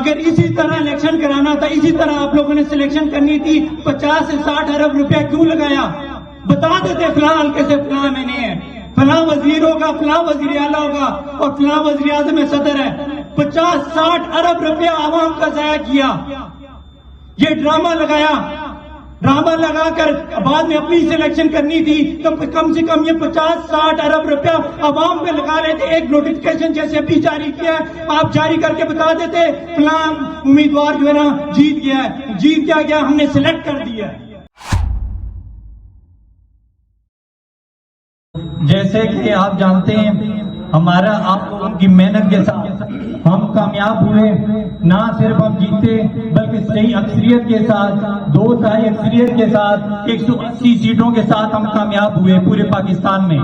اگر اسی طرح الیکشن کرانا تھا، اسی طرح آپ لوگوں نے سلیکشن کرنی تھی، 50 سے 60 ارب روپیہ کیوں لگایا؟ بتا دیتے فلاں حلقے سے فلاں میں نے ہے، فلاں وزیر ہوگا، فلاں وزیر اعلیٰ ہوگا اور فلاں وزیر اعظم میں صدر ہے۔ 50-60 ارب روپیہ عوام کا ضائع کیا، یہ ڈرامہ لگایا، ڈرامہ لگا کر بعد میں اپنی سلیکشن کرنی تھی تو کم سے کم یہ 50-60 ارب روپیہ عوام پہ لگا رہے تھے۔ ایک نوٹیفکیشن جیسے ابھی جاری کیا ہے، آپ جاری کر کے بتا دیتے فلاں امیدوار جو ہے نا جیت گیا ہے، جیت کیا گیا، ہم نے سلیکٹ کر دیا ہے۔ جیسے کہ آپ جانتے ہیں ہمارا آپ لوگوں کی محنت کے ساتھ ہم کامیاب ہوئے، نہ صرف ہم جیتے بلکہ صحیح اکثریت کے ساتھ، 2/3 اکثریت کے ساتھ 180 سیٹوں کے ساتھ ہم کامیاب ہوئے پورے پاکستان میں۔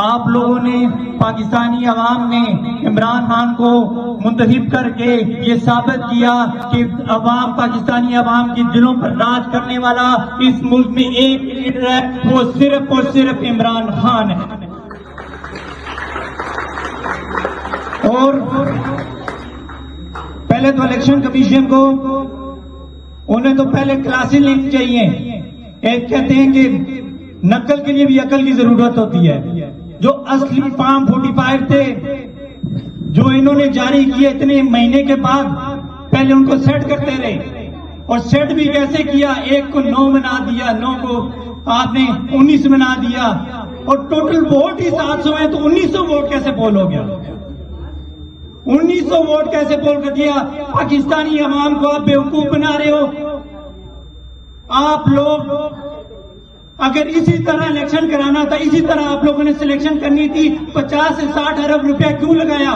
آپ لوگوں نے، پاکستانی عوام نے عمران خان کو منتخب کر کے یہ ثابت کیا کہ عوام، پاکستانی عوام کے دلوں پر راج کرنے والا اس ملک میں ایک لیڈر ہے، وہ صرف اور صرف عمران خان ہے۔ اور پہلے تو الیکشن کمیشن کو انہیں تو پہلے کلاسیں لینی چاہیے۔ ایک کہتے ہیں کہ نقل کے لیے بھی عقل کی ضرورت ہوتی ہے۔ جو اصلی فارم 45 تھے جو انہوں نے جاری کیے اتنے مہینے کے بعد، پہلے ان کو سیٹ کرتے رہے، اور سیٹ بھی کیسے کیا؟ ایک کو 9 بنا دیا، 9 کو آپ نے 19 بنا دیا، اور ٹوٹل ووٹ ہی 700 ہے، تو 1900 ووٹ کیسے پول ہو گیا؟ 1900 ووٹ کیسے پول کر دیا؟ پاکستانی عوام کو آپ بیوقوف بنا رہے ہو۔ آپ لوگ اگر اسی طرح الیکشن کرانا تھا، اسی طرح آپ لوگوں نے سلیکشن کرنی تھی، 50 سے 60 ارب روپیہ کیوں لگایا؟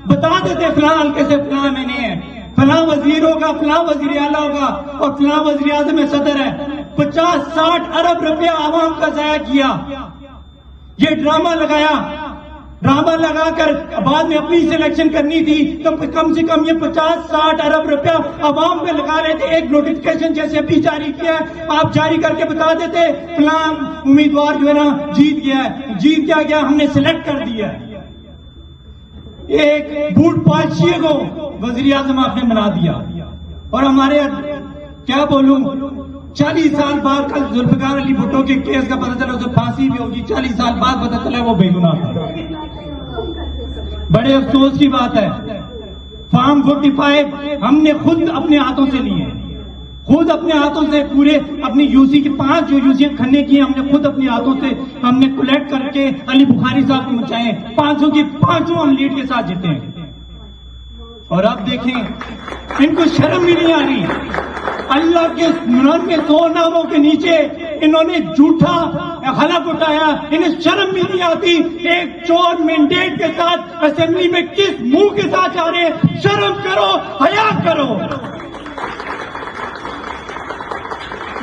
بتا دیتے فلاں حلقے سے فلاں میں نے ہے، فلاں وزیر ہوگا، فلاں وزیر اعلیٰ ہوگا اور فلاں وزیر اعظم میں صدر ہے۔ 50-60 ارب روپیہ عوام کا ضائع کیا، یہ ڈرامہ لگایا، ڈرامہ لگا کر بعد میں اپنی سلیکشن کرنی تھی تو کم سے کم یہ 50-60 ارب روپیہ عوام پہ لگا رہے تھے۔ ایک نوٹیفکیشن جیسے ابھی جاری کیا ہے، آپ جاری کر کے بتا دیتے فلاں امیدوار جو ہے نا جیت گیا ہے، جیت کیا گیا، ہم نے سلیکٹ کر دیا ہے۔ ایک بوٹ پاشیے کو وزیر اعظم آپ نے بنا دیا، اور ہمارے کیا بولوں، 40 سال بعد کل ذوالفقار علی بھٹو کے کیس کا پتہ چلا، اسے پھانسی بھی ہوگی، 40 سال بعد پتہ چلا وہ بے گناہ تھا۔ بڑے افسوس کی بات ہے، فارم 45 ہم نے خود اپنے ہاتھوں سے لیے، خود اپنے ہاتھوں سے پورے اپنی یوسی کی 5 جو یوسیاں کھننے کی ہم نے خود اپنے ہاتھوں سے ہم نے کلیکٹ کر کے علی بخاری صاحب کو مچائے، 500 کی 500 ہم لیڈ کے ساتھ جیتے ہیں۔ اور اب دیکھیں ان کو شرم بھی نہیں آ رہی، اللہ کے منن کے 100 ناموں کے نیچے انہوں نے جھوٹا حلف اٹھایا، انہیں شرم بھی نہیں آتی۔ ایک چور مینڈیٹ کے ساتھ اسمبلی میں کس منہ کے ساتھ جا رہے ہیں؟ شرم کرو، حیا کرو۔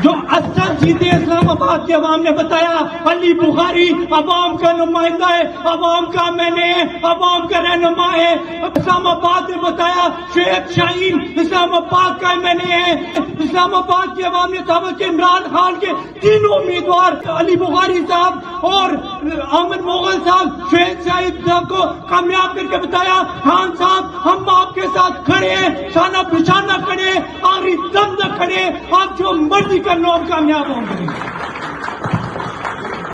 جو اثر سیدھے اسلام آباد کے عوام نے بتایا، علی بخاری عوام کا نمائندہ ہے، عوام کا ایم ہے، عوام کا رہنما ہے۔ اسلام آباد نے بتایا شیخ شاہین اسلام آباد کا ایم ہے۔ اسلام آباد کے عوام نے ثابت کیا عمران خان کے تینوں امیدوار علی بخاری صاحب اور احمد مغل صاحب، شیخ شاہین صاحب کو کامیاب کر کے بتایا خان صاحب ہم آپ کے ساتھ کھڑے ہیں، شانہ بشانہ کھڑے، آخری دم نہ کھڑے، آپ جو مرضی کر لو ہم کامیاب ہوں گے۔